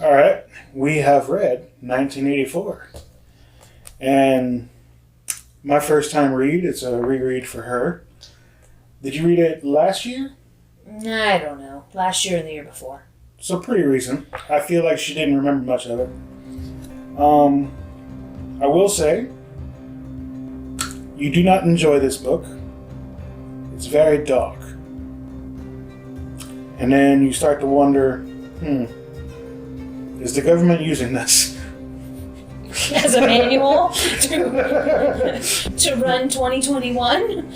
All right, we have read 1984. And my first time read, it's a reread for her. Did you read it last year? I don't know. Last year or the year before. So pretty recent. I feel like she didn't remember much of it. I will say, you do not enjoy this book. It's very dark. And then you start to wonder, is the government using this? As a manual to run 2021?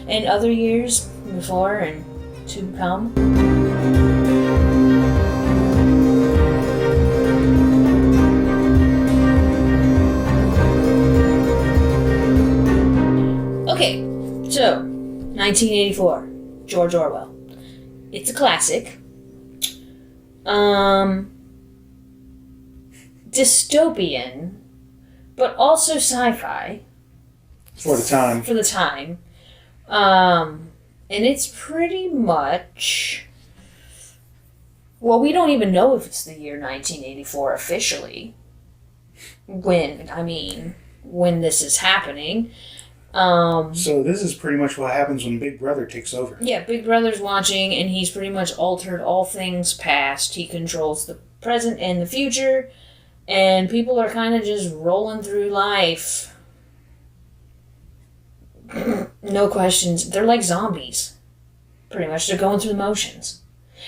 And other years before and to come. Okay, so 1984, George Orwell. It's a classic. Dystopian, but also sci-fi. For the time. For the time. And it's pretty much... Well, we don't even know if it's the year 1984 officially. When this is happening. So this is pretty much what happens when Big Brother takes over. Yeah, Big Brother's watching, and he's pretty much altered all things past. He controls the present and the future, and people are kind of just rolling through life. No questions. They're like zombies. Pretty much. They're going through the motions.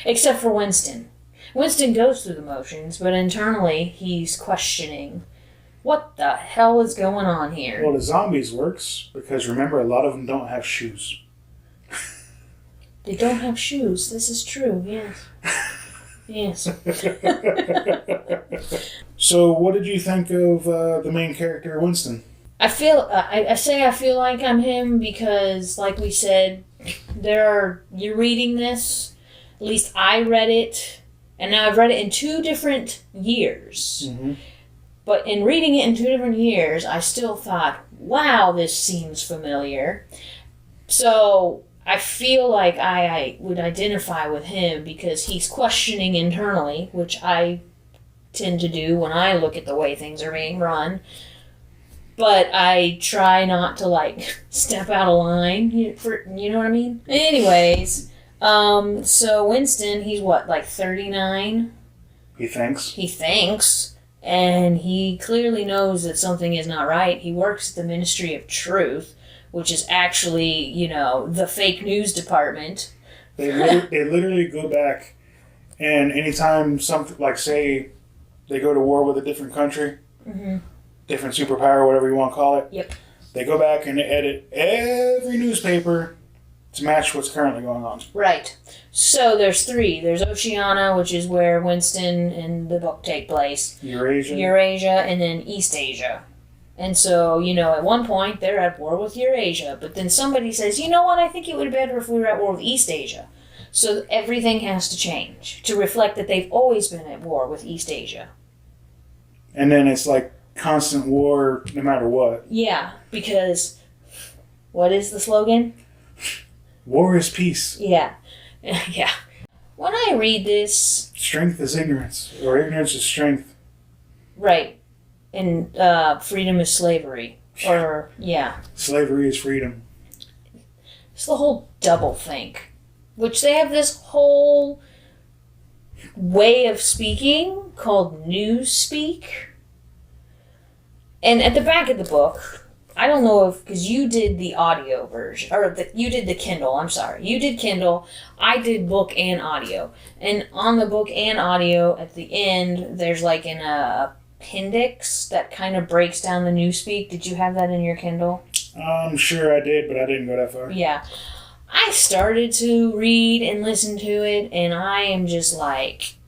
Except for Winston. Winston goes through the motions, but internally he's questioning, what the hell is going on here? Well, the zombies works because remember, a lot of them don't have shoes. They don't have shoes. This is true, yes. Yes. So, what did you think of the main character, Winston? I feel like I'm him because, like we said, you're reading this, at least I read it, and now I've read it in 2 different years. Mm-hmm. But in reading it in 2 different years, I still thought, wow, this seems familiar. So I feel like I would identify with him because he's questioning internally, which I tend to do when I look at the way things are being run. But I try not to, step out of line, you know what I mean? Anyways, so Winston, he's 39? He thinks. He thinks. And he clearly knows that something is not right. He works at the Ministry of Truth, which is actually, the fake news department. They literally go back, and anytime something, say, they go to war with a different country, mm-hmm. different superpower, whatever you want to call it. Yep. They go back and edit every newspaper to match what's currently going on. Right. So there's 3. There's Oceania, which is where Winston and the book take place. Eurasia, and then East Asia. And so, at one point, they're at war with Eurasia. But then somebody says, you know what, I think it would be better if we were at war with East Asia. So everything has to change to reflect that they've always been at war with East Asia. And then it's constant war no matter what. Yeah, because what is the slogan? War is peace. Yeah. Yeah. When I read this... Strength is ignorance, or ignorance is strength. Right. And freedom is slavery. Or, yeah. Slavery is freedom. It's the whole double think. Which they have this whole way of speaking called newspeak. And at the back of the book... I don't know because you did the audio version, or you did the Kindle, I'm sorry. You did Kindle, I did book and audio. And on the book and audio, at the end, there's an appendix that kind of breaks down the newspeak. Did you have that in your Kindle? I'm sure I did, but I didn't go that far. Yeah. I started to read and listen to it, and I am just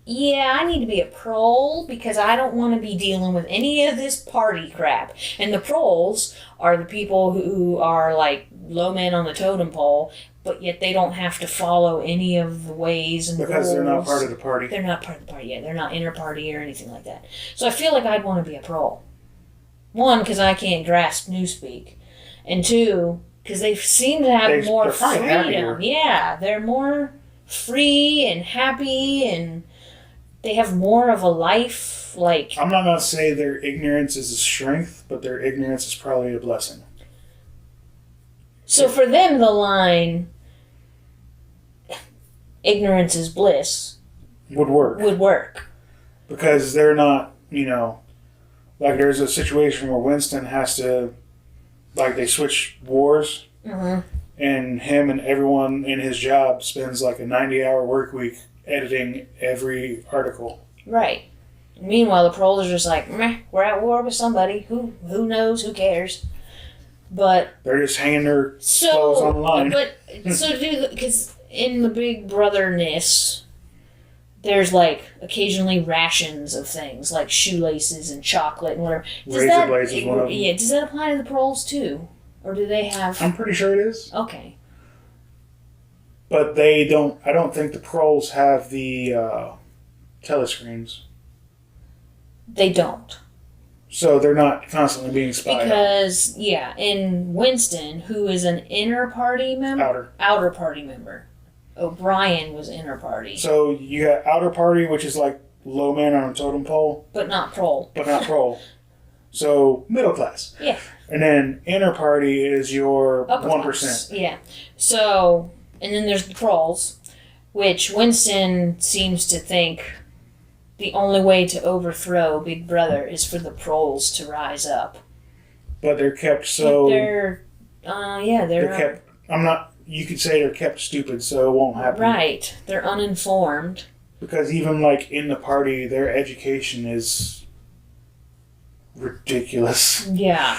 yeah, I need to be a prole because I don't want to be dealing with any of this party crap. And the proles are the people who are low men on the totem pole, but yet they don't have to follow any of the ways and because rules. They're not part of the party. They're not part of the party, yeah. They're not inter-party or anything like that. So I feel like I'd want to be a prole. 1, because I can't grasp newspeak. And 2, because they seem to have more freedom. Yeah, they're more free and happy, and they have more of a life. Like, I'm not going to say their ignorance is a strength, but their ignorance is probably a blessing. so for them, the line, ignorance is bliss, Would work. would work. Because they're not, like there's a situation where Winston has to, like they switch wars, Mm-hmm. and him and everyone in his job spends like a 90-hour work week editing every article. Right. Meanwhile, the Proles are just like, meh, we're at war with somebody. Who knows? Who cares? But They're just hanging their clothes on the line. Because in the Big Brotherness, there's like occasionally rations of things like shoelaces and chocolate and whatever. Razor blades is one of them. Yeah, does that apply to the Proles too? Or do they have... I'm pretty sure it is. Okay. But they don't, I don't think the Proles have the telescreens. They don't. So they're not constantly being spied on. Because, yeah, in Winston, who is an inner party member... Outer party member. O'Brien was inner party. So you got outer party, which is like low man on a totem pole. But not Prole. But not Prole. So middle class. Yeah. And then inner party is your Upper 1%. class. Yeah. So, and then there's the Proles, which Winston seems to think the only way to overthrow Big Brother is for the Proles to rise up. But they're kept so... But they're kept... You could say they're kept stupid, so it won't happen. Right. They're uninformed. Because even like in the party, their education is ridiculous. Yeah.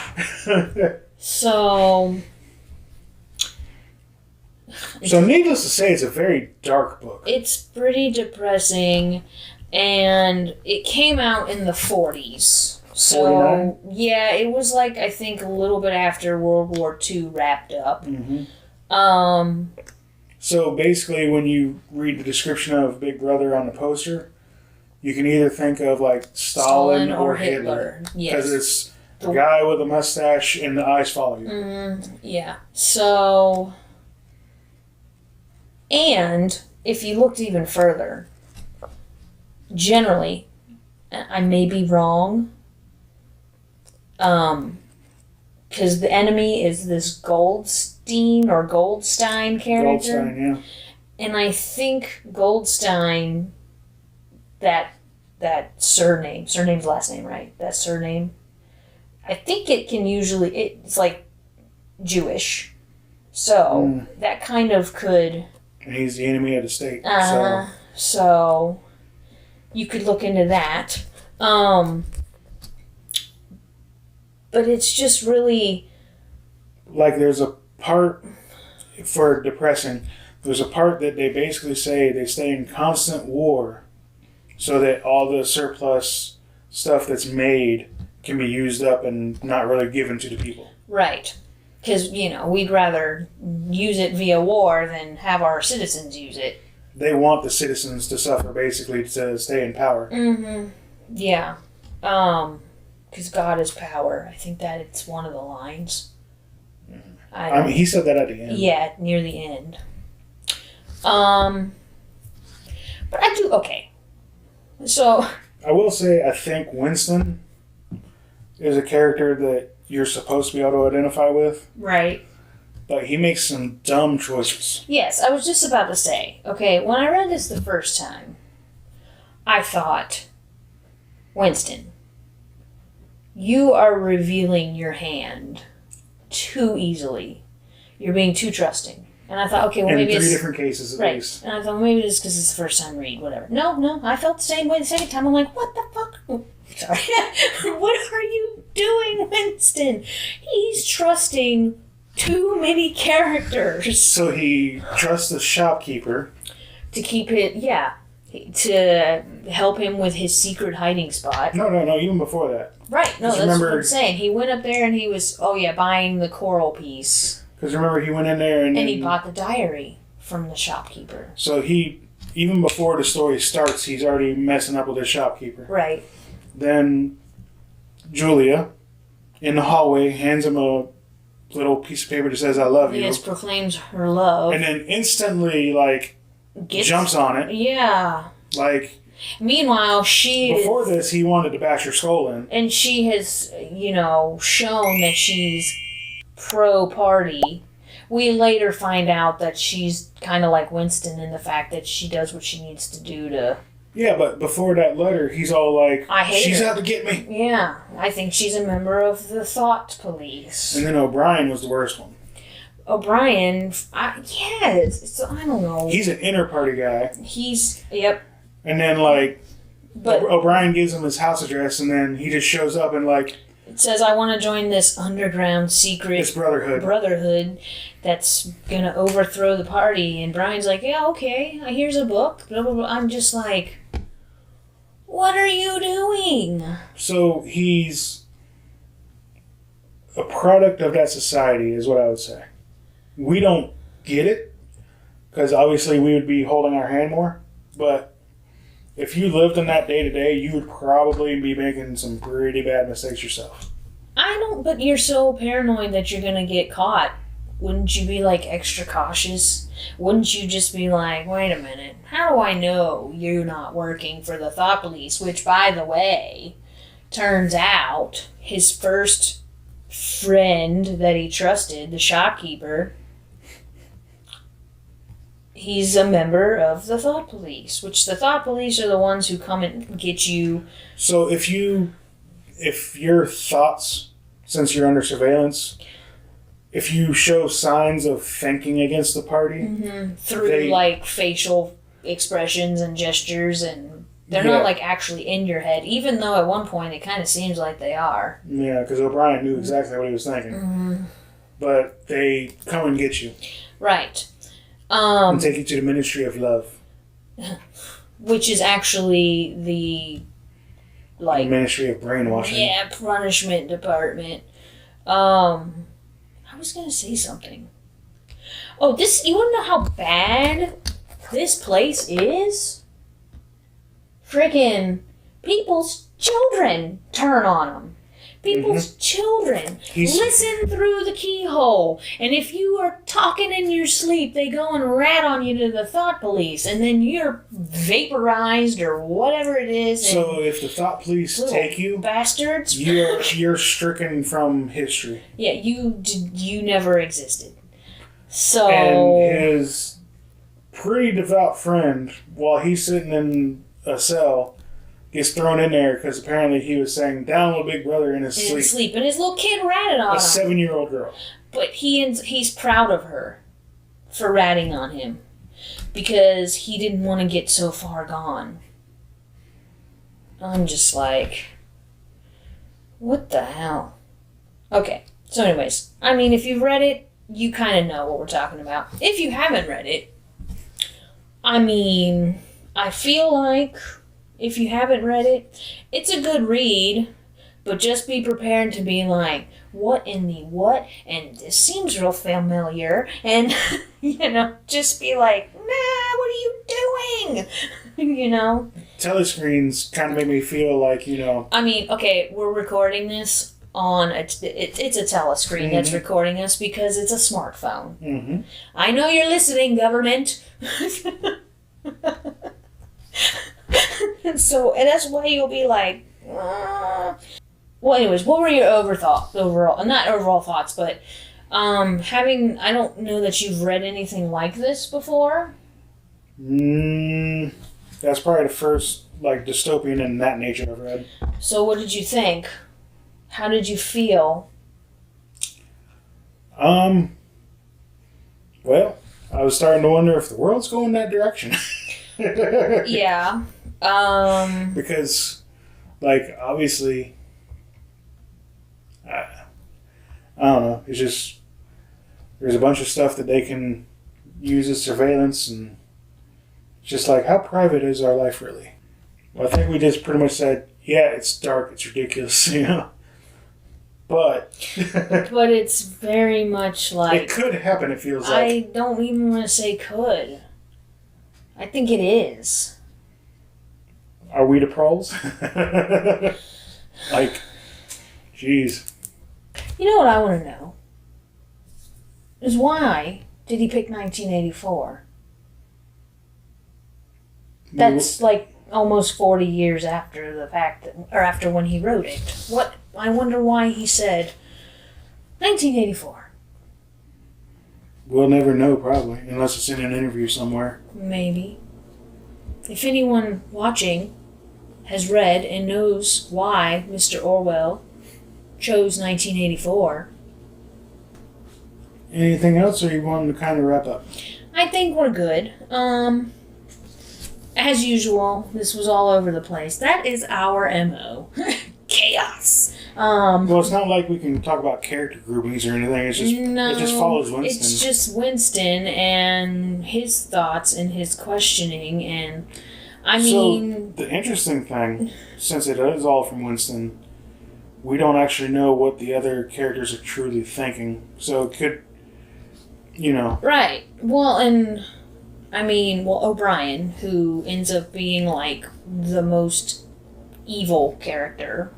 So needless to say, it's a very dark book. it's pretty depressing, and it came out in the 40s. So 49? yeah, it was like, I think, a little bit after World War II wrapped up. Mm-hmm. So basically, when you read the description of Big Brother on the poster, you can either think of like Stalin or Hitler. Because it's the guy with a mustache and the eyes follow you. Yeah. So, and if you looked even further, generally, I may be wrong, because the enemy is this Goldstein character. Goldstein, yeah. And I think Goldstein, that surname's last name, right? That surname. I think it can usually, it's like Jewish. So that kind of could... And he's the enemy of the state. So you could look into that. But it's just really... Like there's a part for depressing. There's a part that they basically say they stay in constant war so that all the surplus stuff that's made can be used up and not really given to the people. Right. Because, we'd rather use it via war than have our citizens use it. They want the citizens to suffer, basically, to stay in power. Mm-hmm. Yeah. Because God is power. I think that it's one of the lines. I mean, he said that at the end. Yeah, near the end. But I do... Okay. So... I will say, I think Winston is a character that you're supposed to be able to identify with. Right. But he makes some dumb choices. Yes, I was just about to say. Okay, when I read this the first time, I thought, Winston, you are revealing your hand too easily. You're being too trusting. And I thought, okay, well, maybe in it's... three different cases, at least. And I thought, well, maybe it's because it's the first time read, whatever. No, I felt the same way the second time. I'm like, what the fuck? Oh, sorry. What are you doing, Winston? He's trusting too many characters. So he trusts the shopkeeper. To keep it, to help him with his secret hiding spot. No, even before that. Right, no, that's what I'm saying. He went up there and he was, buying the coral piece. Because remember, he went in there and he bought the diary from the shopkeeper. So even before the story starts, he's already messing up with his shopkeeper. Right. Then Julia, in the hallway, hands him a little piece of paper that says, I love you. Yes, proclaims her love. And then instantly, jumps on it. Yeah. Like, meanwhile, before this, he wanted to bash her skull in. And she has, shown that she's pro-party. We later find out that she's kind of like Winston in the fact that she does what she needs to do to... Yeah, but before that letter, he's all like, I hate she's her. out to get me. Yeah, I think she's a member of the Thought Police. And then O'Brien was the worst one. O'Brien, I don't know. He's an inner party guy. Yep. And then, but O'Brien gives him his house address, and then he just shows up and, it says, I want to join this underground secret... This brotherhood that's going to overthrow the party. And Brian's like, yeah, okay, here's a book. Blah, blah, blah. I'm just like, what are you doing? So he's a product of that society, is what I would say. We don't get it, because obviously we would be holding our hand more, but if you lived in that day to day, you would probably be making some pretty bad mistakes yourself. But you're so paranoid that you're gonna get caught. Wouldn't you be extra cautious? Wouldn't you just be like, wait a minute, how do I know you're not working for the Thought Police? Which, by the way, turns out his first friend that he trusted, the shopkeeper, he's a member of the Thought Police, which the Thought Police are the ones who come and get you. So if your thoughts, since you're under surveillance, if you show signs of thinking against the party... Through, facial expressions and gestures, and they're not, actually in your head, even though at one point it kind of seems like they are. Yeah, because O'Brien knew exactly what he was thinking. Mm-hmm. But they come and get you. Right. And take you to the Ministry of Love. Which is actually the Ministry of Brainwashing. Yeah, punishment department. I was gonna say something. Oh, you wanna know how bad this place is? Freaking people's children turn on them. People's children listen through the keyhole, and if you are talking in your sleep, they go and rat on you to the Thought Police, and then you're vaporized or whatever it is. So if the Thought Police take you, bastards, you're stricken from history. Yeah, you never existed. So and his pretty devout friend, while he's sitting in a cell, gets thrown in there because apparently he was saying down with Big Brother in his sleep. And his little kid ratted on him. A 7-year-old girl. But he's proud of her for ratting on him because he didn't want to get so far gone. I'm just like, what the hell? Okay, so anyways, if you've read it, you kind of know what we're talking about. If you haven't read it, I feel like if you haven't read it, it's a good read, but just be prepared to be like, what in the what? And this seems real familiar. And, just be like, nah, what are you doing? Telescreens kind of make me feel like, okay, we're recording this on, it's a telescreen that's recording us because it's a smartphone. Mm-hmm. I know you're listening, government. And that's why you'll be like, Well, anyways, what were your not overall thoughts, but I don't know that you've read anything like this before. That's probably the first dystopian in that nature I've read. So what did you think? How did you feel? Well, I was starting to wonder if the world's going that direction. Yeah. Because, obviously, I don't know. It's just there's a bunch of stuff that they can use as surveillance, and it's just how private is our life really? Well, I think we just pretty much said, yeah, it's dark, it's ridiculous, But but it's very much it could happen. It feels like I don't even want to say could. I think it is. Are we the Proles? Jeez. You know what I want to know? Is why did he pick 1984? That's like almost 40 years after the fact, or after when he wrote it. What? I wonder why he said 1984. We'll never know, probably, unless it's in an interview somewhere. Maybe. If anyone watching has read and knows why Mr. Orwell chose 1984. Anything else, or you want to kind of wrap up? I think we're good. As usual, this was all over the place. That is our MO. Chaos. Well, it's not like we can talk about character groupings or anything. It's just it just follows Winston. It's just Winston and his thoughts and his questioning, and I mean. So the interesting thing, since it is all from Winston, we don't actually know what the other characters are truly thinking. So it could, Right. Well, and I mean, O'Brien, who ends up being like the most evil character.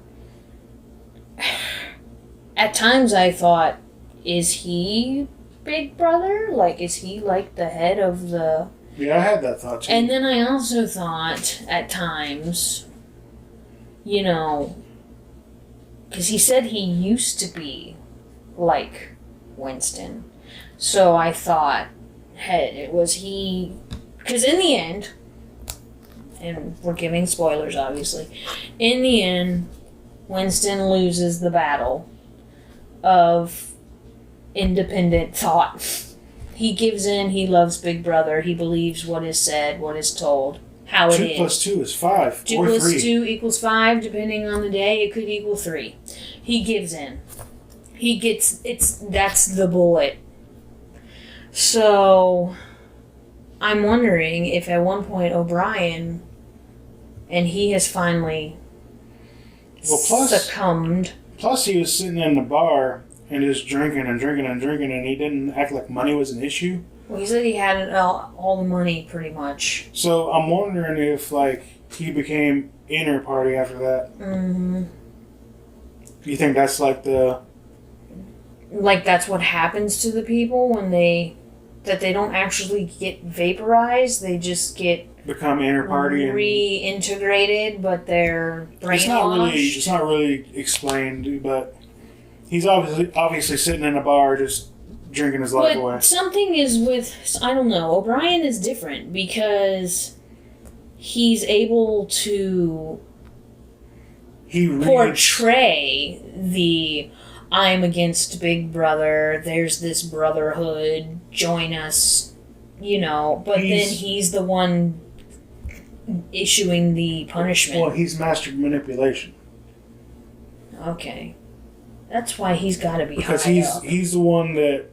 At times I thought, is he Big Brother? Like, is he like the head of the... Yeah, I had that thought too. And then I also thought, at times, because he said he used to be like Winston. So I thought, hey, was he... Because in the end, and we're giving spoilers, obviously, in the end, Winston loses the battle of independent thought. He gives in, he loves Big Brother, he believes what is said, what is told, how it is. 2 plus 2 is 5, 2 or 3. plus 2 equals 5, depending on the day, it could equal 3. He gives in. That's the bullet. So, I'm wondering if at one point O'Brien, and he has finally succumbed. Plus, he was sitting in the bar and just drinking and drinking and drinking, and he didn't act like money was an issue. Well, he said he had all the money, pretty much. So, I'm wondering if, he became inner party after that. Mm-hmm. Do you think that's that's what happens to the people when that they don't actually get vaporized, they just get become inner party reintegrated, but they're brainwashed. It's not really explained, but he's obviously sitting in a bar just drinking his life away. Something is I don't know, O'Brien is different because he's able to portray the I'm against Big Brother, there's this brotherhood, join us, but then he's the one issuing the punishment. Well, he's mastered manipulation. Okay. That's why he's got to be because high up. he's the one that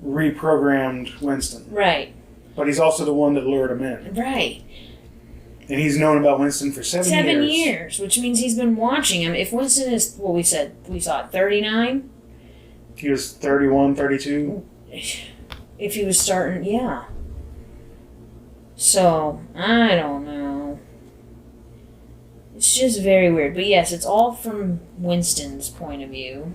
reprogrammed Winston. Right. But he's also the one that lured him in. Right. And he's known about Winston for 7 years. 7 years, which means he's been watching him. If Winston is, we saw it, 39? He was 31, 32. If he was starting, yeah. So, I don't know. It's just very weird. But yes, it's all from Winston's point of view.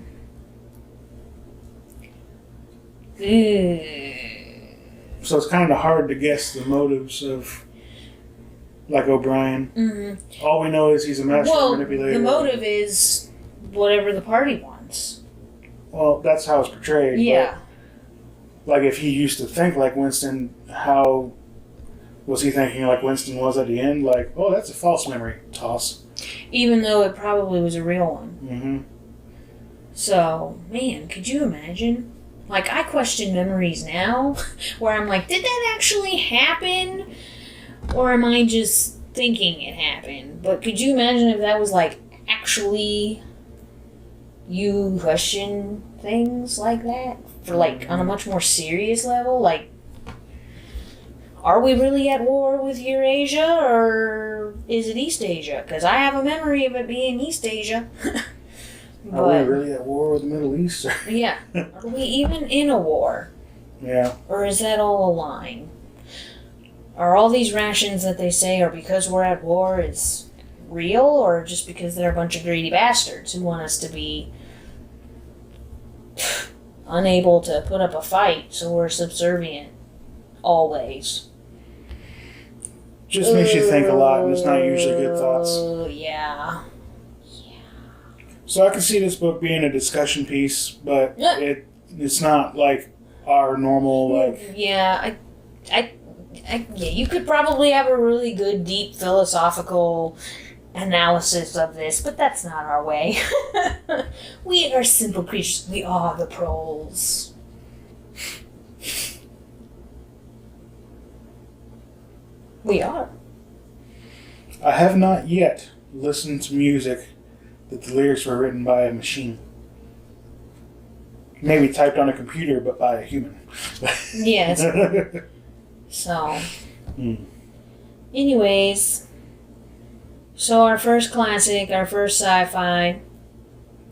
So it's kind of hard to guess the motives of, O'Brien. Mm-hmm. All we know is he's a master manipulator. The motive is whatever the party wants. Well, that's how it's portrayed. Yeah. But, if he used to think like Winston, how was he thinking like Winston was at the end? Oh, that's a false memory. Toss. Even though it probably was a real one. Mm-hmm. So, man, could you imagine? I question memories now, where I'm like, did that actually happen? Or am I just thinking it happened? But could you imagine if that was, actually you question things like that? For, on a much more serious level? Are we really at war with Eurasia, or is it East Asia? Because I have a memory of it being East Asia. Are we really at war with the Middle East? Yeah. Are we even in a war? Yeah. Or is that all a lie? Are all these rations that they say are because we're at war is real, or just because they're a bunch of greedy bastards who want us to be unable to put up a fight, so we're subservient always? Just makes you think a lot, and it's not usually good thoughts. Yeah. So I can see this book being a discussion piece, but it's not like our normal like. Yeah, yeah. You could probably have a really good, deep philosophical analysis of this, but that's not our way. We are simple creatures. We are the Proles. We are. I have not yet listened to music that the lyrics were written by a machine. Maybe typed on a computer, but by a human. Yes. So, anyways, so our first classic, our first sci-fi.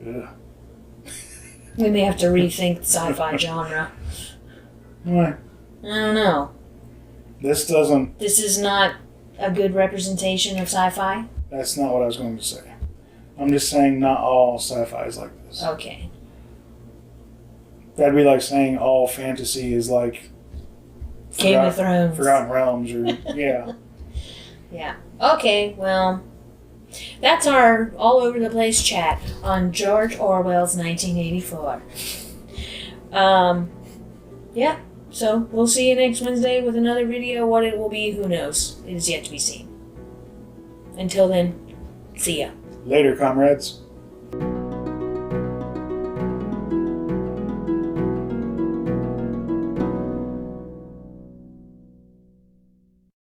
Ugh. We may have to rethink the sci-fi genre. Why? I don't know. This doesn't. This is not a good representation of sci-fi? That's not what I was going to say. I'm just saying not all sci-fi is like this. Okay. That'd be like saying all fantasy is like Game of Thrones. Forgotten Realms, or yeah. Yeah. Okay, well, that's our all over the place chat on George Orwell's 1984. Yeah. So we'll see you next Wednesday with another video. What it will be, who knows? It is yet to be seen. Until then, see ya. Later, comrades.